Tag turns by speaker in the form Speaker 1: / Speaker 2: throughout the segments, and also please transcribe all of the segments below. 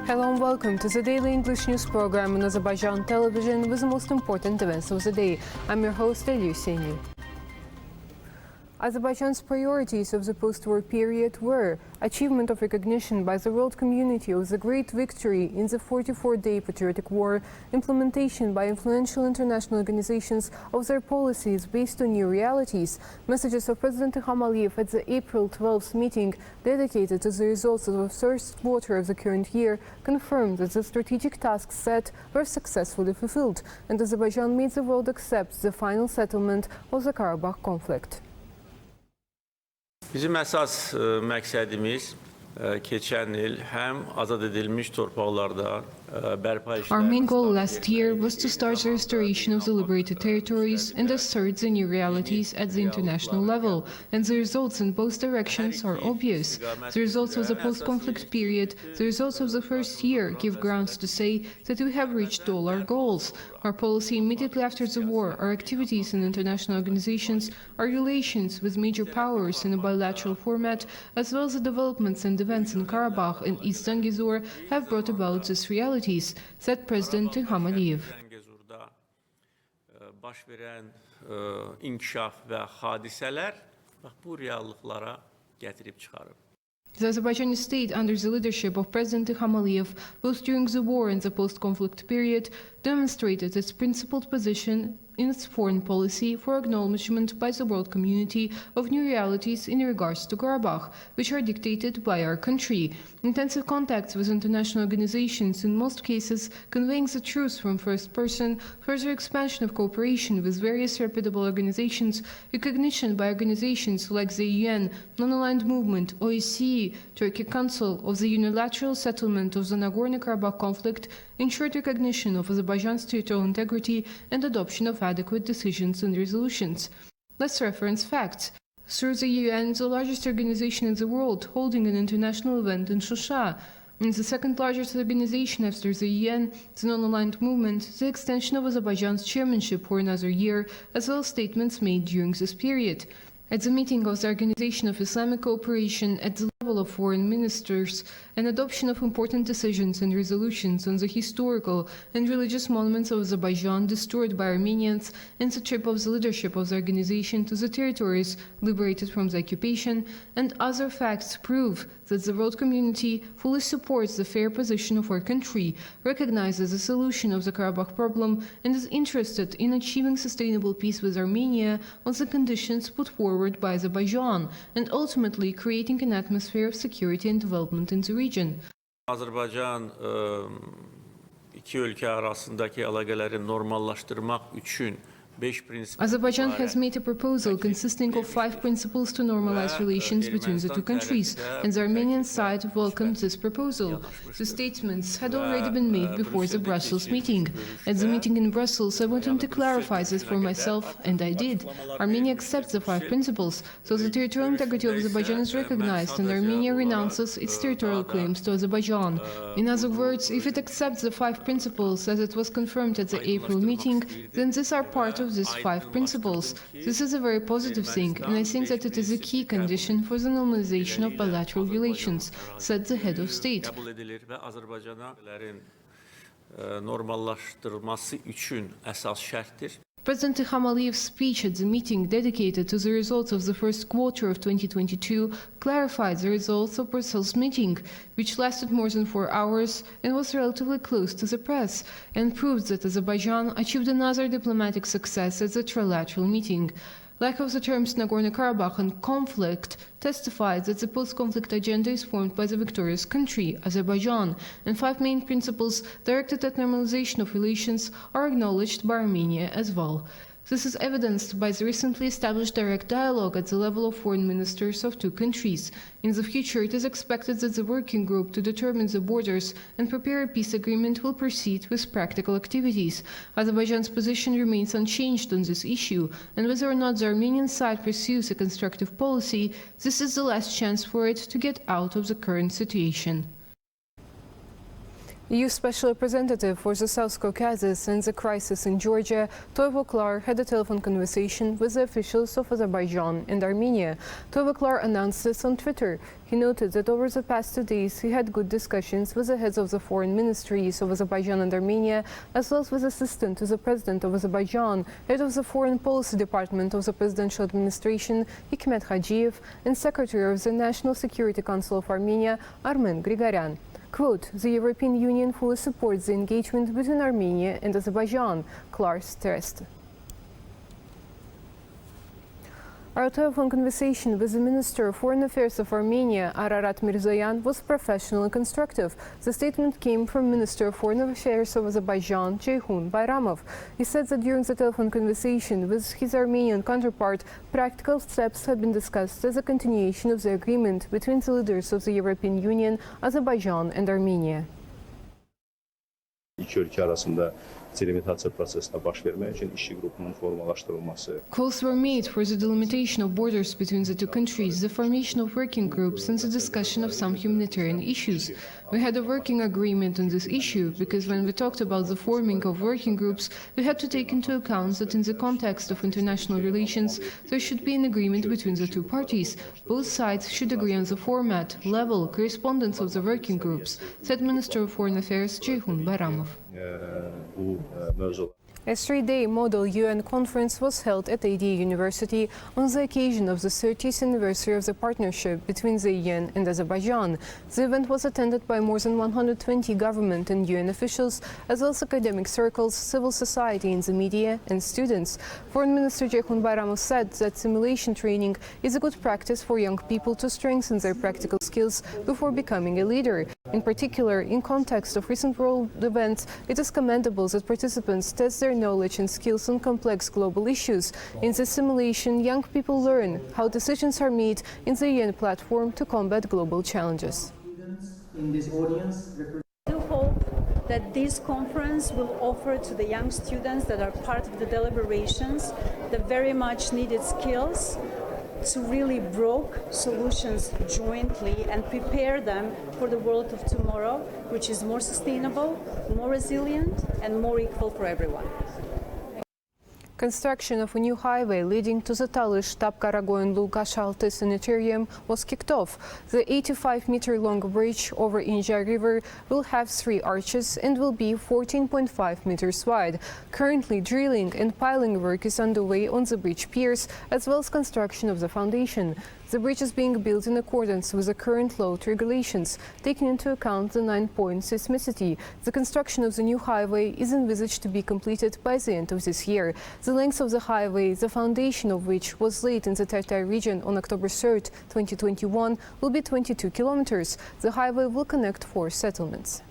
Speaker 1: Hello and welcome to the daily English news program on Azərbaycan Television with the most important events of the day. I'm your host, İlham. Azerbaijan's priorities of the post-war period were achievement of recognition by the world community of the great victory in the 44-day patriotic war, implementation by influential international organizations of their policies based on new realities, messages of President Ilham Aliyev at the April 12th meeting dedicated to the results of the first quarter of the current year confirmed that the strategic tasks set were successfully fulfilled, and Azerbaijan made the world accept the final settlement of the Karabakh conflict.
Speaker 2: Bizim əsas məqsədimiz keçən il həm azad edilmiş torpaqlarda bərpa işləri.
Speaker 1: Our main goal last year was to start the restoration of the liberated territories and assert the new realities at the international level, and the results in both directions are obvious. The results of the post-conflict period, the results of the first year give grounds to say that we have reached all our goals. Our policy immediately after the war, our activities in international organizations, our relations with major powers in a bilateral format, as well as the developments and events in Karabakh and East Zangezur have brought about this reality, said President Ilham Aliyev.
Speaker 2: Baş verən inkişaf və hadisələr bu reallıqlara gətirib çıxarıb.
Speaker 1: The Azerbaijani state, under the leadership of President Ilham Aliyev, both during the war and the post-conflict period, demonstrated its principled position in its foreign policy for acknowledgement by the world community of new realities in regards to Karabakh, which are dictated by our country. Intensive contacts with international organizations, in most cases conveying the truth from first person, further expansion of cooperation with various reputable organizations, recognition by organizations like the UN, Non-Aligned Movement, OSCE, Turkey Council of the unilateral settlement of the Nagorno-Karabakh conflict, ensured recognition of Azerbaijan's territorial integrity and adoption of adequate decisions and resolutions. Let's reference facts. Through the UN, the largest organization in the world, holding an international event in Shusha, and the second largest organization after the UN, the Non-Aligned Movement, the extension of Azerbaijan's chairmanship for another year, as well as statements made during this period. At the meeting of the Organization of Islamic Cooperation at the level of foreign ministers, an adoption of important decisions and resolutions on the historical and religious monuments of Azerbaijan destroyed by Armenians, and the trip of the leadership of the organization to the territories liberated from the occupation, and other facts prove that the world community fully supports the fair position of our country, recognizes the solution of the Karabakh problem, and is interested in achieving sustainable peace with Armenia on the conditions put forward by Azerbaijan, and ultimately creating an atmosphere of security and development in the region.
Speaker 2: Azərbaycan iki ölkə arasındakı əlaqələri normallaşdırmaq üçün
Speaker 1: Azerbaijan has made a proposal consisting of 5 principles to normalize relations between the two countries, and the Armenian side welcomed this proposal. The statements had already been made before the Brussels meeting. At the meeting in Brussels, I wanted to clarify this for myself, and I did. Armenia accepts the 5 principles, so the territorial integrity of Azerbaijan is recognized, and Armenia renounces its territorial claims to Azerbaijan. In other words, if it accepts the 5 principles as it was confirmed at the April meeting, then these are part of these 5 principles. This is a very positive thing, and I think that it is a key condition for the normalization of bilateral relations, said the head of state. President Ilham Aliyev's speech at the meeting dedicated to the results of the first quarter of 2022 clarified the results of Brussels meeting, which lasted more than 4 hours and was relatively close to the press, and proved that Azerbaijan achieved another diplomatic success at the trilateral meeting. Lack of the terms Nagorno-Karabakh and conflict testified that the post-conflict agenda is formed by the victorious country, Azerbaijan, and 5 main principles directed at normalization of relations are acknowledged by Armenia as well. This is evidenced by the recently established direct dialogue at the level of foreign ministers of 2 countries. In the future, it is expected that the working group to determine the borders and prepare a peace agreement will proceed with practical activities. Azerbaijan's position remains unchanged on this issue, and whether or not the Armenian side pursues a constructive policy, this is the last chance for it to get out of the current situation. EU Special Representative for the South Caucasus and the crisis in Georgia, Toyvo had a telephone conversation with the officials of Azerbaijan and Armenia. Toyvo announced this on Twitter. He noted that over the past 2 days he had good discussions with the heads of the foreign ministries of Azerbaijan and Armenia, as well as with assistant to the President of Azerbaijan, head of the Foreign Policy Department of the Presidential Administration, Hikmet Hajiev, and Secretary of the National Security Council of Armenia, Armen Grigoryan. Quote, the European Union fully supports the engagement between Armenia and Azerbaijan, Clark stressed. Our telephone conversation with the Minister of Foreign Affairs of Armenia, Ararat Mirzoyan, was professional and constructive. The statement came from Minister of Foreign Affairs of Azerbaijan, Ceyhun Bayramov. He said that during the telephone conversation with his Armenian counterpart, practical steps had been discussed as a continuation of the agreement between the leaders of the European Union, Azerbaijan and Armenia.
Speaker 3: İki ölkə arasında delimitasiya prosesinə baş vermək üçün işçi qrupunun formalaşdırılması.
Speaker 1: Calls were made for the delimitation of borders between the two countries, the formation of working groups, and the discussion of some humanitarian issues. We had a working agreement on this issue because when we talked about the forming of working groups, we had to take into account that in the context of international relations, there should be an agreement between the two parties. Both sides should agree on the format, level, correspondence of the working groups, said Minister of Foreign Affairs Ceyhun Bayramov. A three-day Model UN conference was held at AD University on the occasion of the 30th anniversary of the partnership between the UN and Azerbaijan. The event was attended by more than 120 government and UN officials, as well as academic circles, civil society and the media, and students. Foreign Minister Ceyhun Bayramov said that simulation training is a good practice for young people to strengthen their practical skills before becoming a leader. In particular, in context of recent world events, it is commendable that participants test their knowledge and skills on complex global issues. In this simulation, young people learn how decisions are made in the UN platform to combat global challenges.
Speaker 4: In this audience, I do hope that this conference will offer to the young students that are part of the deliberations the very much needed skills to really broker solutions jointly and prepare them for the world of tomorrow, which is more sustainable, more resilient, and more equal for everyone.
Speaker 1: Construction of a new highway leading to the Talış-Tapkaragoyunlu-Gashaltı sanitarium was kicked off. The 85-meter-long bridge over Inja River will have 3 arches and will be 14.5 meters wide. Currently, drilling and piling work is underway on the bridge piers, as well as construction of the foundation. The bridge is being built in accordance with the current load regulations, taking into account the 9-point seismicity. The construction of the new highway is envisaged to be completed by the end of this year. The length of the highway, the foundation of which was laid in the Tertay region on October 3, 2021, will be 22 kilometers. The highway will connect 4 settlements.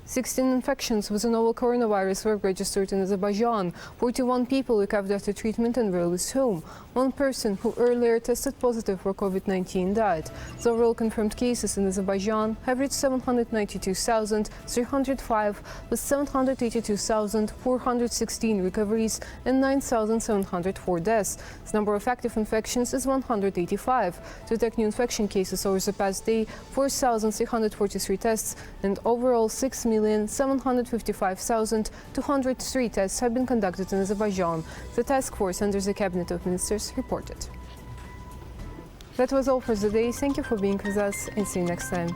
Speaker 1: 16 infections with the novel coronavirus were registered in Azerbaijan. 41 people recovered after treatment and were released home. One person who earlier tested positive for COVID-19 died. The overall confirmed cases in Azerbaijan have reached 792,305, with 782,416 recoveries and 9,704 deaths. The number of active infections is 185. To detect new infection cases over the past day, 4,343 tests and overall 6,755,203 tests have been conducted in Azerbaijan, the task force under the Cabinet of Ministers reported. That was all for the day. Thank you for being with us and see you next time.